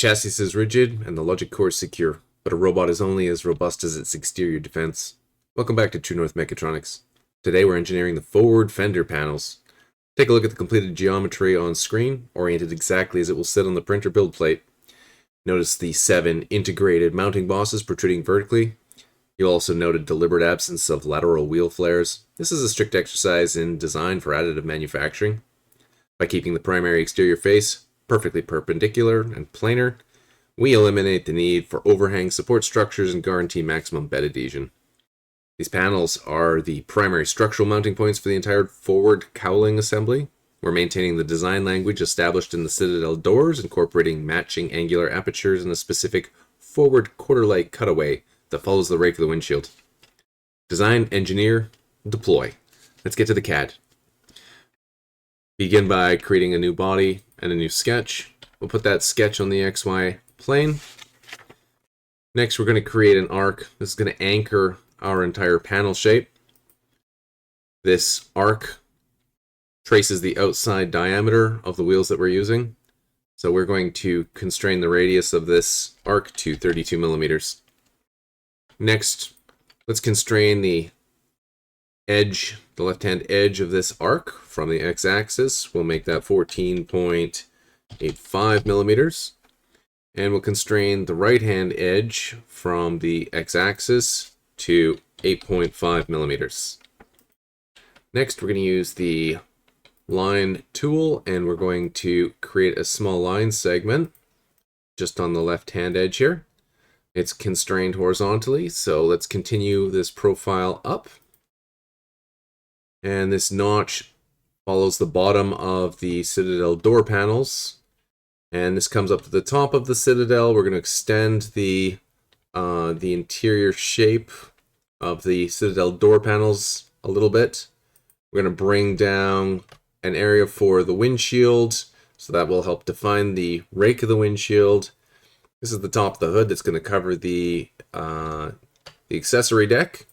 chassis is rigid and the logic core is secure, but a robot is only as robust as its exterior defense. Welcome back to True North Mechatronics. Today we're engineering the Forward Fender Panels. Take a look at the completed geometry on screen, oriented exactly as it will sit on the printer build plate. Notice the 7 integrated mounting bosses protruding vertically. You'll also note a deliberate absence of lateral wheel flares. This is a strict exercise in design for additive manufacturing. By keeping the primary exterior face perfectly perpendicular and planar, we eliminate the need for overhang support structures and guarantee maximum bed adhesion. These panels are the primary structural mounting points for the entire Forward Cowling Assembly. We're maintaining the design language established in the Citadel Doors, incorporating matching angular apertures and a specific forward quarter-light cutaway that follows the rake of the windshield. Design, engineer, deploy. Let's get to the CAD. Begin by creating a new body and a new sketch. We'll put that sketch on the XY plane. Next, we're going to create an arc. This is going to anchor our entire panel shape. This arc traces the outside diameter of the wheels that we're using. So we're going to constrain the radius of this arc to 32 millimeters. Next, let's constrain the edge, the left-hand edge of this arc from the x-axis. We'll make that 14.85 millimeters. And we'll constrain the right-hand edge from the x-axis to 8.5 millimeters. Next, we're going to use the line tool, and we're going to create a small line segment just on the left-hand edge here. It's constrained horizontally, so let's continue this profile up. And this notch follows the bottom of the Citadel door panels. And this comes up to the top of the Citadel. We're going to extend the interior shape of the Citadel door panels a little bit. We're going to bring down an area for the windshield, so that will help define the rake of the windshield. This is the top of the hood that's going to cover the accessory deck.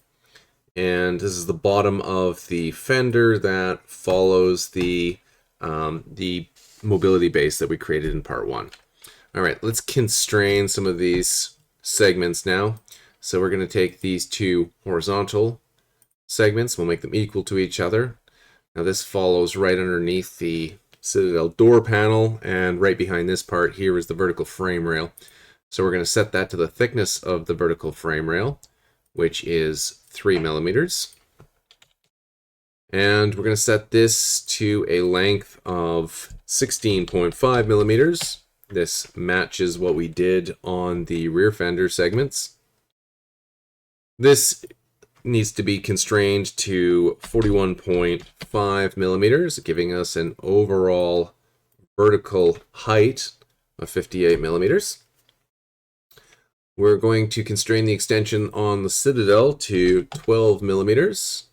And this is the bottom of the fender that follows the mobility base that we created in part 1. All right, let's constrain some of these segments now. So we're going to take these two horizontal segments, we'll make them equal to each other. Now this follows right underneath the Citadel door panel, and right behind this part here is the vertical frame rail. So we're going to set that to the thickness of the vertical frame rail, which is 3 millimeters. And we're going to set this to a length of 16.5 millimeters. This matches what we did on the rear fender segments. This needs to be constrained to 41.5 millimeters, giving us an overall vertical height of 58 millimeters. We're going to constrain the extension on the Citadel to 12 millimeters.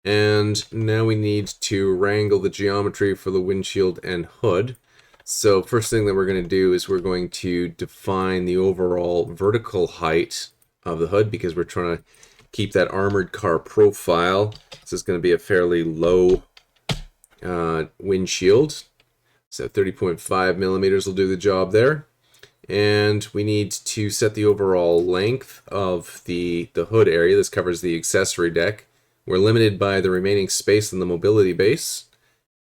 And now we need to wrangle the geometry for the windshield and hood. So first thing that we're going to do is we're going to define the overall vertical height of the hood, because we're trying to keep that armored car profile. This is going to be a fairly low windshield. So 30.5 millimeters will do the job there. And we need to set the overall length of the hood area. This covers the accessory deck. We're limited by the remaining space in the mobility base,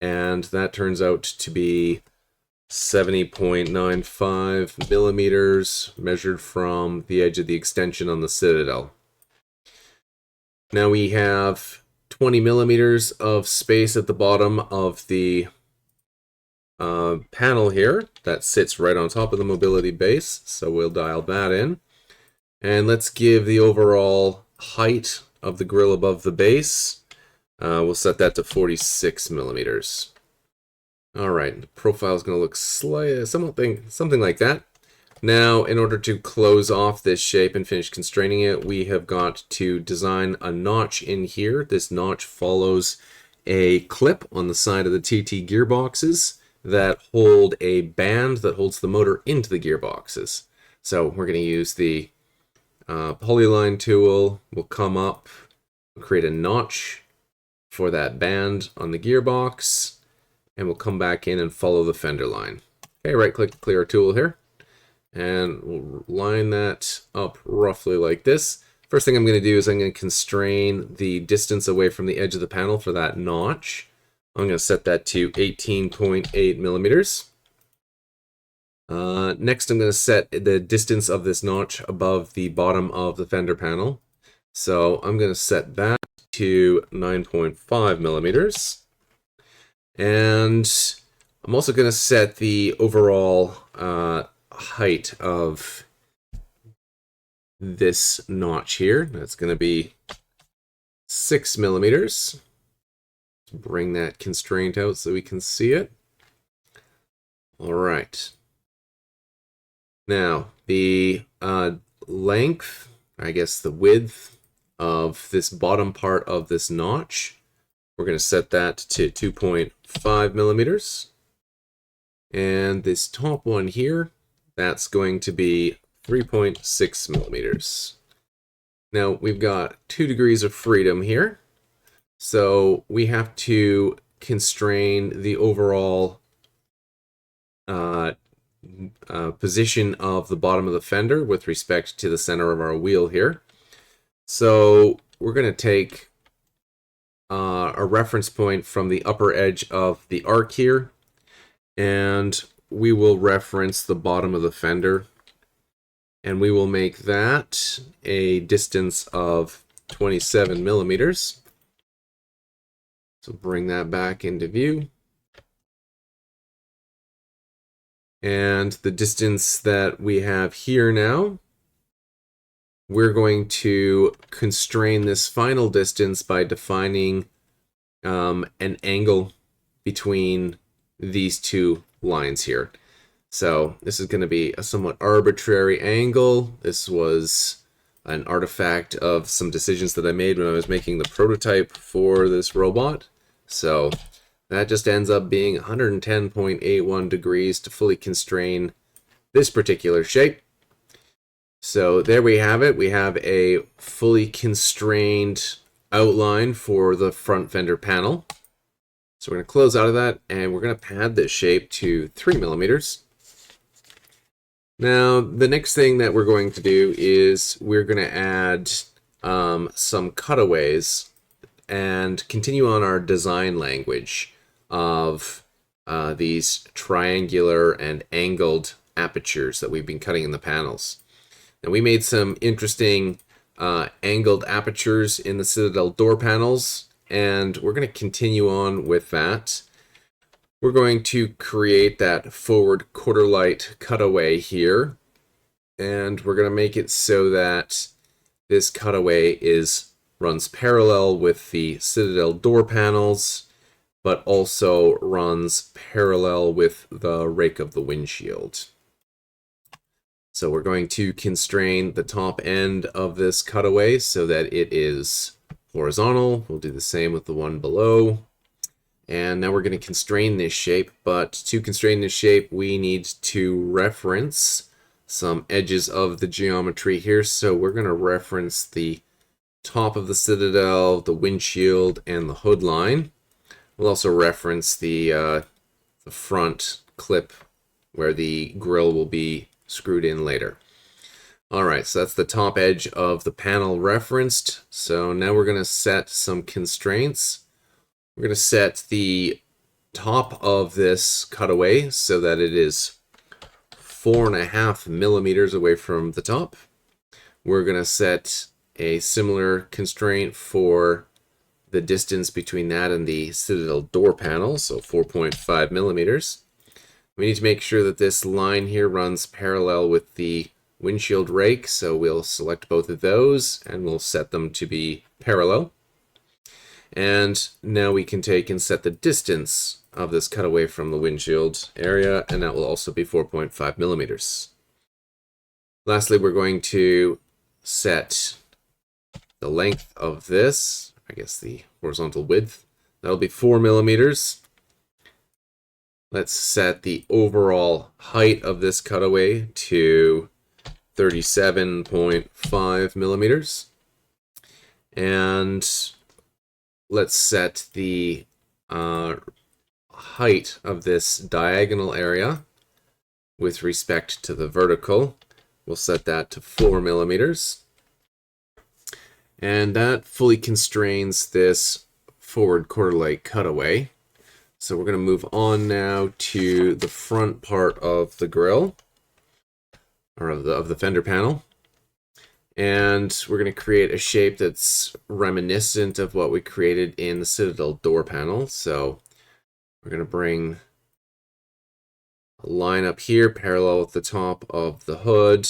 and that turns out to be 70.95 millimeters measured from the edge of the extension on the Citadel. Now we have 20 millimeters of space at the bottom of the panel here that sits right on top of the mobility base, so we'll dial that in. And let's give the overall height of the grill above the base. We'll set that to 46 millimeters. All right, the profile is going to look something like that. Now, in order to close off this shape and finish constraining it, we have got to design a notch in here. This notch follows a clip on the side of the TT gearboxes that hold a band that holds the motor into the gearboxes. So we're going to use the polyline tool. We'll come up, create a notch for that band on the gearbox, and we'll come back in and follow the fender line. Okay, right click to clear our tool here. And we'll line that up roughly like this. First thing I'm going to do is I'm going to constrain the distance away from the edge of the panel for that notch. I'm going to set that to 18.8 millimeters. Next, I'm going to set the distance of this notch above the bottom of the fender panel. So I'm going to set that to 9.5 millimeters. And I'm also going to set the overall height of this notch here. That's going to be 6 millimeters. Let's bring that constraint out so we can see it. All right. Now, the length, I guess the width of this bottom part of this notch, we're going to set that to 2.5 millimeters. And this top one here, that's going to be 3.6 millimeters. Now, we've got 2 degrees of freedom here. So we have to constrain the overall position of the bottom of the fender with respect to the center of our wheel here. So we're going to take a reference point from the upper edge of the arc here, and we will reference the bottom of the fender, and we will make that a distance of 27 millimeters. So bring that back into view. And the distance that we have here now, we're going to constrain this final distance by defining an angle between these two lines here. So this is going to be a somewhat arbitrary angle. This was an artifact of some decisions that I made when I was making the prototype for this robot. So that just ends up being 110.81 degrees to fully constrain this particular shape. So there we have it. We have a fully constrained outline for the front fender panel. So we're going to close out of that, and we're going to pad this shape to 3 millimeters. Now, the next thing that we're going to do is we're going to add some cutaways and continue on our design language of these triangular and angled apertures that we've been cutting in the panels. Now, we made some interesting angled apertures in the Citadel door panels, and we're going to continue on with that. We're going to create that forward quarter light cutaway here, and we're going to make it so that this cutaway runs parallel with the Citadel door panels, but also runs parallel with the rake of the windshield. So we're going to constrain the top end of this cutaway so that it is horizontal. We'll do the same with the one below. And now we're going to constrain this shape, but to constrain this shape, we need to reference some edges of the geometry here. So we're going to reference the top of the Citadel, the windshield, and the hood line. We'll also reference the front clip where the grille will be screwed in later. Alright, so that's the top edge of the panel referenced. So now we're going to set some constraints. We're going to set the top of this cutaway so that it is 4.5 millimeters away from the top. We're going to set a similar constraint for the distance between that and the Citadel door panel, so 4.5 millimeters. We need to make sure that this line here runs parallel with the windshield rake, so we'll select both of those and we'll set them to be parallel. And now we can take and set the distance of this cutaway from the windshield area, and that will also be 4.5 millimeters. Lastly, we're going to set the length of this, I guess the horizontal width, that'll be 4 millimeters. Let's set the overall height of this cutaway to 37.5 millimeters. And let's set the height of this diagonal area with respect to the vertical. We'll set that to 4 millimeters. And that fully constrains this forward quarter light cutaway. So we're going to move on now to the front part of the grill, or of the fender panel. And we're going to create a shape that's reminiscent of what we created in the Citadel door panel. So we're going to bring a line up here parallel with the top of the hood.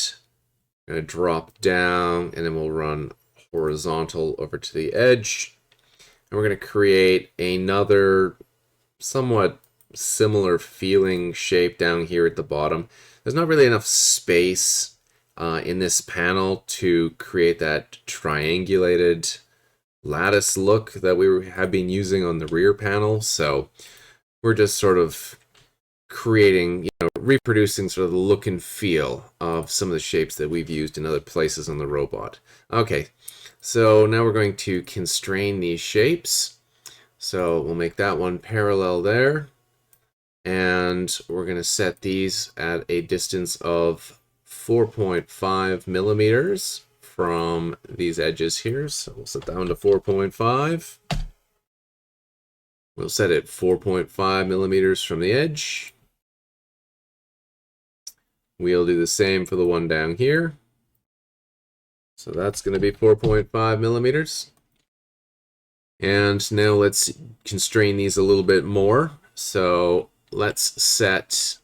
We're going to drop down, and then we'll run horizontal over to the edge. And we're going to create another somewhat similar feeling shape down here at the bottom. There's not really enough space in this panel to create that triangulated lattice look that we have been using on the rear panel, so we're just sort of creating, reproducing sort of the look and feel of some of the shapes that we've used in other places on the robot. Okay, so now we're going to constrain these shapes. So we'll make that one parallel there, and we're going to set these at a distance of 4.5 millimeters from these edges here. So we'll set that one to 4.5. We'll set it 4.5 millimeters from the edge. We'll do the same for the one down here. So that's going to be 4.5 millimeters. And now let's constrain these a little bit more. So let's set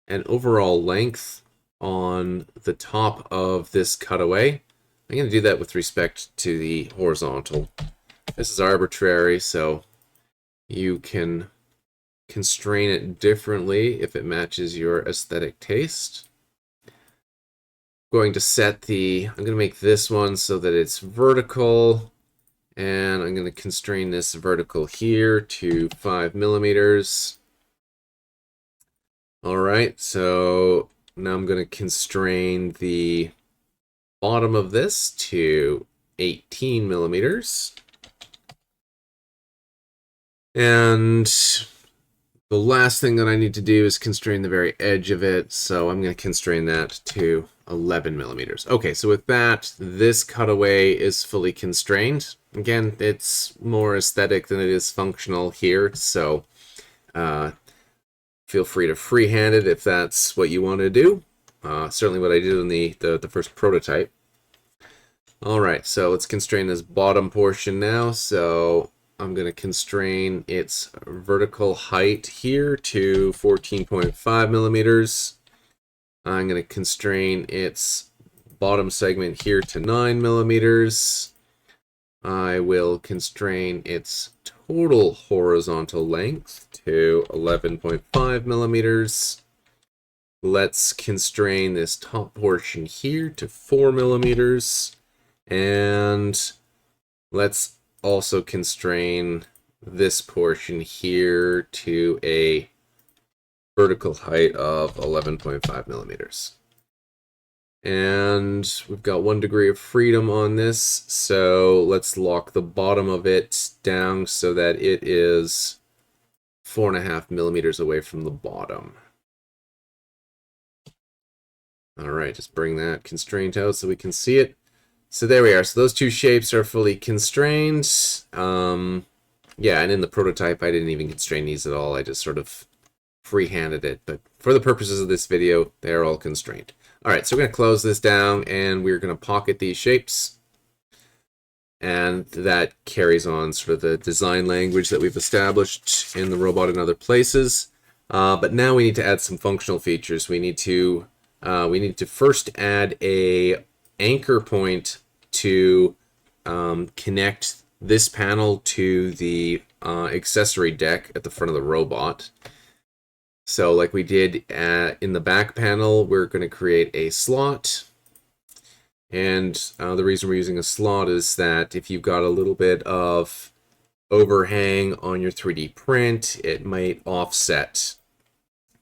an overall length on the top of this cutaway. I'm going to do that with respect to the horizontal. This is arbitrary, so you can constrain it differently if it matches your aesthetic taste. I'm going to make this one so that it's vertical. And I'm going to constrain this vertical here to 5 millimeters. All right, so now I'm going to constrain the bottom of this to 18 millimeters. And the last thing that I need to do is constrain the very edge of it, so I'm going to constrain that to 11 millimeters. Okay, so with that, this cutaway is fully constrained. Again, it's more aesthetic than it is functional here, so feel free to freehand it if that's what you want to do. Certainly what I did in the first prototype. Alright, so let's constrain this bottom portion now. So I'm going to constrain its vertical height here to 14.5 millimeters. I'm going to constrain its bottom segment here to 9 millimeters. I will constrain its total horizontal length to 11.5 millimeters. Let's constrain this top portion here to 4 millimeters. And let's also constrain this portion here to a vertical height of 11.5 millimeters. And we've got 1 degree of freedom on this, so let's lock the bottom of it down so that it is 4.5 millimeters away from the bottom. Alright, just bring that constraint out so we can see it. So there we are. So those two shapes are fully constrained. Yeah, and in the prototype I didn't even constrain these at all. I just sort of free-handed it. But for the purposes of this video, they're all constrained. Alright, so we're going to close this down and we're going to pocket these shapes. And that carries on sort of the design language that we've established in the robot and other places. But now we need to add some functional features. We need to first add a anchor point to connect this panel to the accessory deck at the front of the robot. So like we did in the back panel, we're going to create a slot. And the reason we're using a slot is that if you've got a little bit of overhang on your 3D print, it might offset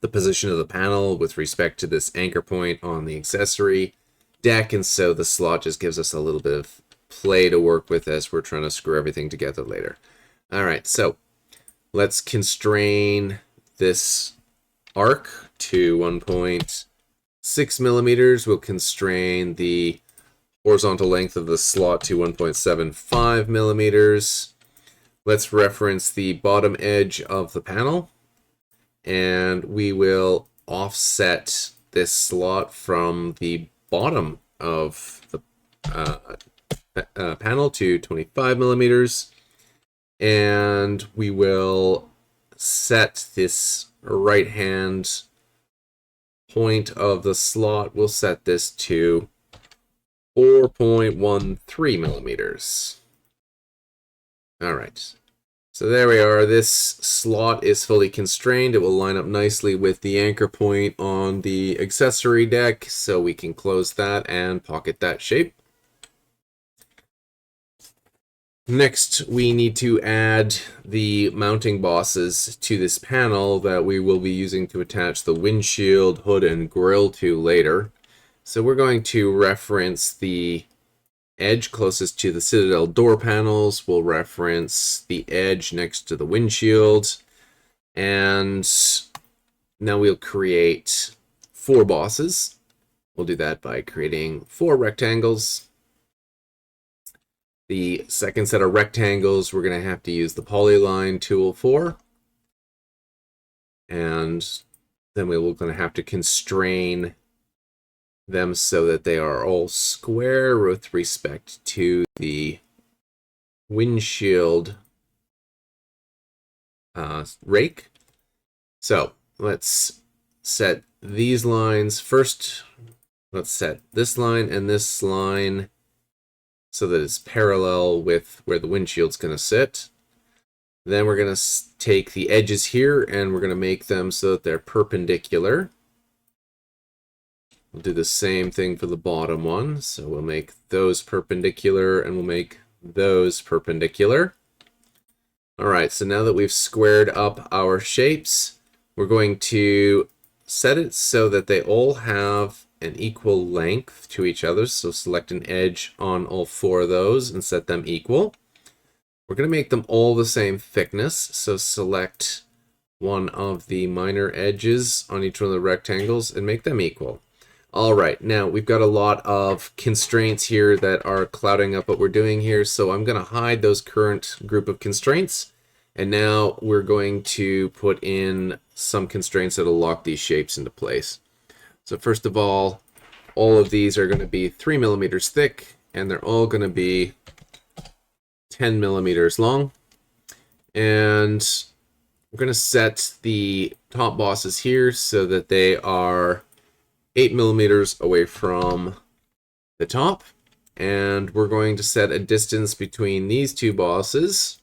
the position of the panel with respect to this anchor point on the accessory deck. And so the slot just gives us a little bit of play to work with as we're trying to screw everything together later. All right, so let's constrain this arc to 1.6 millimeters. We'll constrain the horizontal length of the slot to 1.75 millimeters. Let's reference the bottom edge of the panel, and we will offset this slot from the bottom of the panel to 25 millimeters, and we will set this right hand point of the slot, we'll set this to 4.13 millimeters. All right, so there we are. This slot is fully constrained. It will line up nicely with the anchor point on the accessory deck, so we can close that and pocket that shape. Next, we need to add the mounting bosses to this panel that we will be using to attach the windshield, hood, and grille to later. So we're going to reference the edge closest to the Citadel door panels. We'll reference the edge next to the windshield. And now we'll create 4 bosses. We'll do that by creating 4 rectangles. The second set of rectangles, we're going to have to use the polyline tool for. And then we're going to have to constrain them so that they are all square with respect to the windshield rake. So let's set these lines. First, let's set this line and this line so that it's parallel with where the windshield's going to sit. Then we're going to take the edges here and we're going to make them so that they're perpendicular. We'll do the same thing for the bottom one. So we'll make those perpendicular and we'll make those perpendicular. All right, so now that we've squared up our shapes, we're going to set it so that they all have an equal length to each other. So select an edge on all 4 of those and set them equal. We're going to make them all the same thickness. So select one of the minor edges on each one of the rectangles and make them equal. All right, now we've got a lot of constraints here that are clouding up what we're doing here. So I'm going to hide those current group of constraints. And now we're going to put in some constraints that will lock these shapes into place. So first of all of these are going to be 3 millimeters thick, and they're all going to be 10 millimeters long. And we're going to set the top bosses here so that they are 8 millimeters away from the top. And we're going to set a distance between these 2 bosses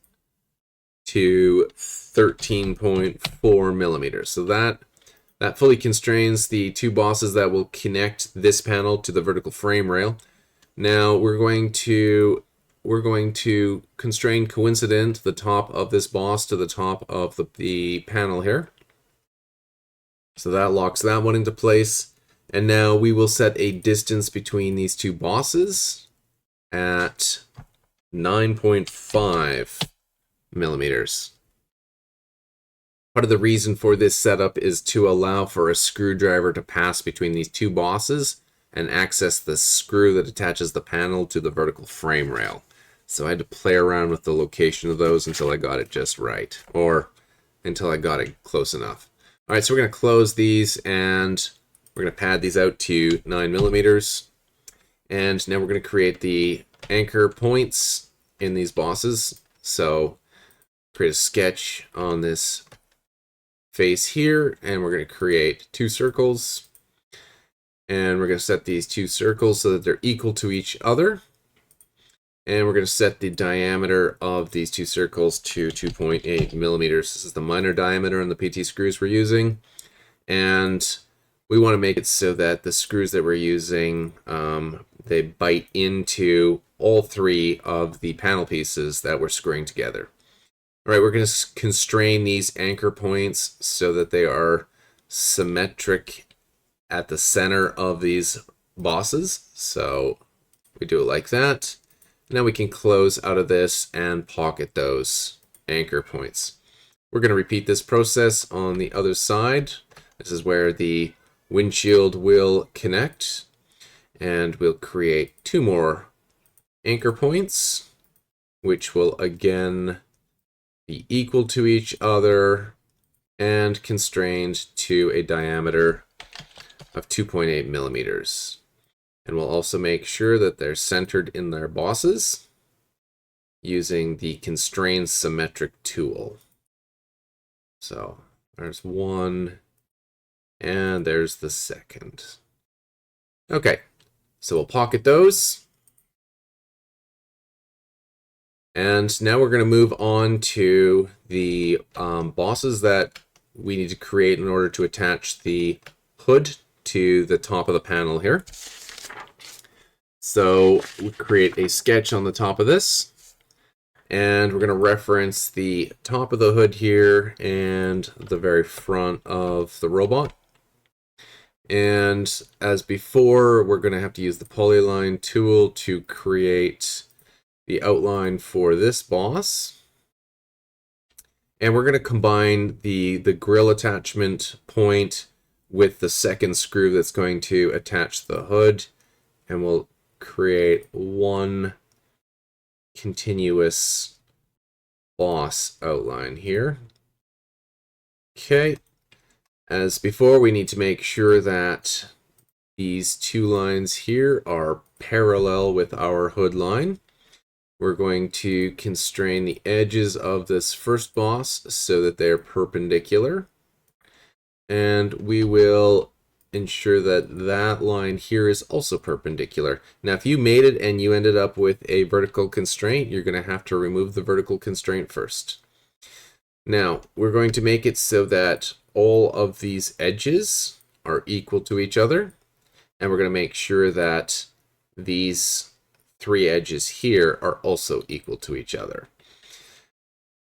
to 13.4 millimeters. So that fully constrains the 2 bosses that will connect this panel to the vertical frame rail. Now we're going to constrain coincident the top of this boss to the top of the panel here. So that locks that one into place. And now we will set a distance between these 2 bosses at 9.5 millimeters. Part of the reason for this setup is to allow for a screwdriver to pass between these 2 bosses and access the screw that attaches the panel to the vertical frame rail. So I had to play around with the location of those until I got it just right, or until I got it close enough. All right, so we're going to close these and we're going to pad these out to 9 millimeters. And now we're going to create the anchor points in these bosses. So create a sketch on this face here, and we're going to create 2 circles. And we're going to set these 2 circles so that they're equal to each other. And we're going to set the diameter of these 2 circles to 2.8 millimeters. This is the minor diameter on the PT screws we're using. And we want to make it so that the screws that we're using, they bite into all 3 of the panel pieces that we're screwing together. All right, we're going to constrain these anchor points so that they are symmetric at the center of these bosses. So we do it like that. Now we can close out of this and pocket those anchor points. We're going to repeat this process on the other side. This is where the windshield will connect, and we'll create 2 more anchor points, which will again be equal to each other and constrained to a diameter of 2.8 millimeters. And we'll also make sure that they're centered in their bosses using the constrain symmetric tool. So there's one, and there's the second. Okay, so we'll pocket those. And now we're going to move on to the bosses that we need to create in order to attach the hood to the top of the panel here. So we create a sketch on the top of this, and we're going to reference the top of the hood here and the very front of the robot. And as before, we're going to have to use the polyline tool to create the outline for this boss. And we're going to combine the grill attachment point with the second screw that's going to attach the hood, and we'll create one continuous boss outline here. Okay, as before, we need to make sure that these 2 lines here are parallel with our hood line. We're going to constrain the edges of this first boss so that they're perpendicular. And we will ensure that that line here is also perpendicular. Now, if you made it and you ended up with a vertical constraint, you're going to have to remove the vertical constraint first. Now, we're going to make it so that all of these edges are equal to each other. And we're going to make sure that these 3 edges here are also equal to each other.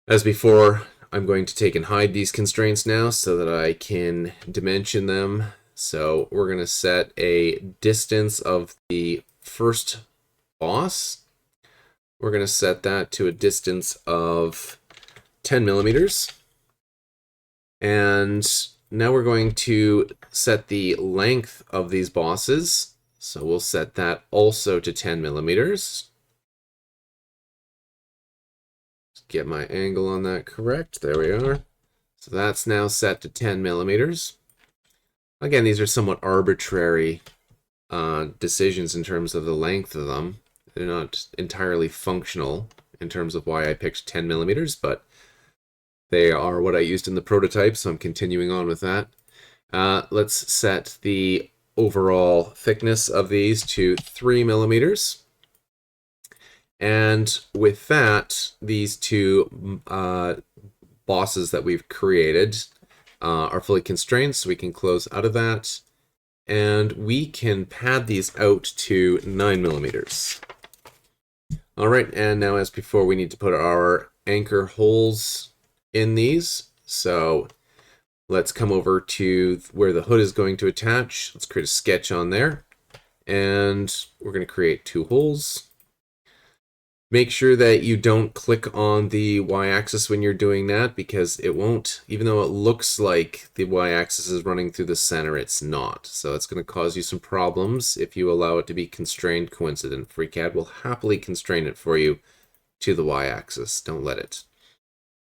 As before, I'm going to take and hide these constraints now so that I can dimension them. So we're going to set a distance of the first boss. We're going to set that to a distance of 10 millimeters. And now we're going to set the length of these bosses. So we'll set that also to 10 millimeters. Just get my angle on that correct. There we are. So that's now set to 10 millimeters. Again, these are somewhat arbitrary decisions in terms of the length of them. They're not entirely functional in terms of why I picked 10 millimeters, but they are what I used in the prototype, so I'm continuing on with that. Let's set the overall thickness of these to 3 millimeters. And with that, these 2 bosses that we've created are fully constrained, so we can close out of that. And we can pad these out to 9 millimeters. All right, and now as before, we need to put our anchor holes in these. So let's come over to where the hood is going to attach. Let's create a sketch on there. And we're going to create 2 holes. Make sure that you don't click on the y-axis when you're doing that, because it won't, even though it looks like the y-axis is running through the center, it's not. So it's going to cause you some problems if you allow it to be constrained coincident. FreeCAD will happily constrain it for you to the y-axis. Don't let it.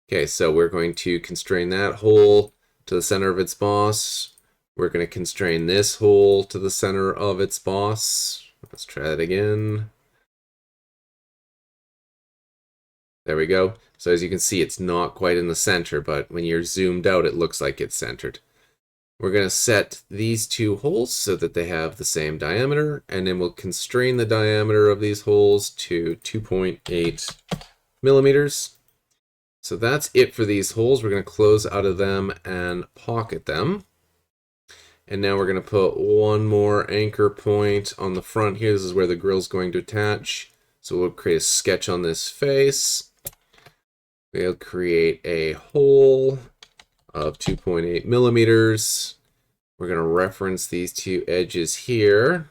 Okay, so we're going to constrain that hole to the center of its boss. We're going to constrain this hole to the center of its boss. Let's try that again. There we go. So as you can see, it's not quite in the center, but when you're zoomed out, it looks like it's centered. We're going to set these 2 holes so that they have the same diameter, and then we'll constrain the diameter of these holes to 2.8 millimeters. So that's it for these holes. We're going to close out of them and pocket them. And now we're going to put one more anchor point on the front here. This is where the grill's going to attach. So we'll create a sketch on this face. We'll create a hole of 2.8 millimeters. We're going to reference these 2 edges here.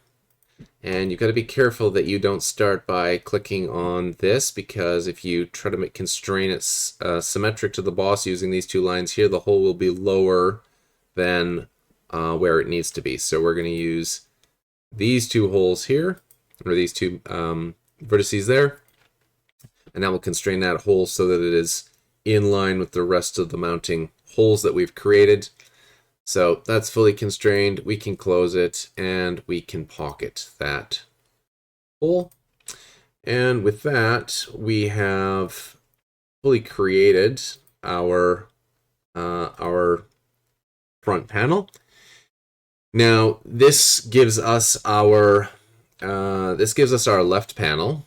And you've got to be careful that you don't start by clicking on this, because if you try to constrain it symmetric to the boss using these 2 lines here, the hole will be lower than where it needs to be. So we're going to use these two holes here, or these two vertices there, and that will constrain that hole so that it is in line with the rest of the mounting holes that we've created. So that's fully constrained. We can close it and we can pocket that hole. And with that, we have fully created our front panel. Now this gives us our left panel,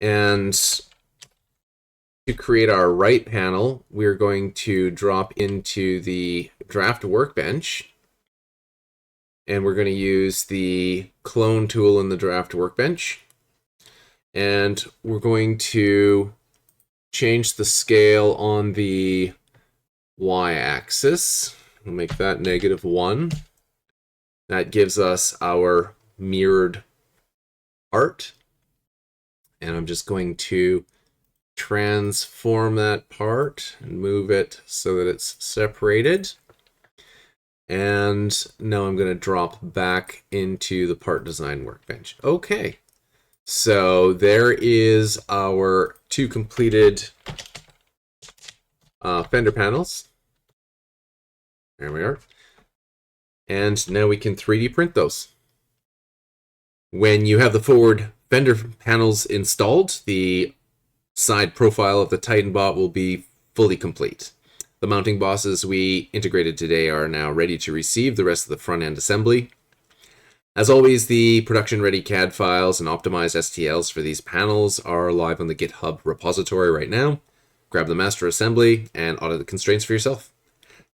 and to create our right panel, we're going to drop into the draft workbench, and we're going to use the clone tool in the draft workbench, and we're going to change the scale on the y-axis. We'll make that -1. That gives us our mirrored part, and I'm just going to transform that part and move it so that it's separated. And now I'm going to drop back into the part design workbench. Okay, so there is our two completed fender panels. There we are. And now we can 3D print those. When you have the forward fender panels installed, the side profile of the TitanBot will be fully complete. The mounting bosses we integrated today are now ready to receive the rest of the front end assembly. As always, the production-ready CAD files and optimized STLs for these panels are live on the GitHub repository right now. Grab the master assembly and audit the constraints for yourself.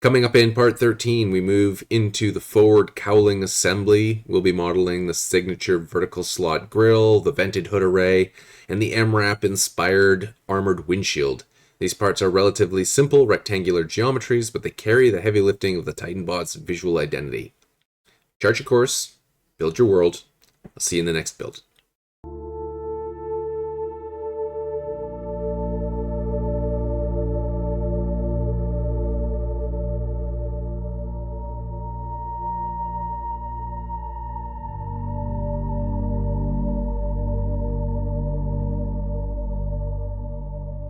Coming up in part 13, we move into the Forward Cowling Assembly. We'll be modeling the signature vertical slot grille, the vented hood array, and the MRAP-inspired armored windshield. These parts are relatively simple rectangular geometries, but they carry the heavy lifting of the TitanBot's visual identity. Chart your course, build your world. I'll see you in the next build.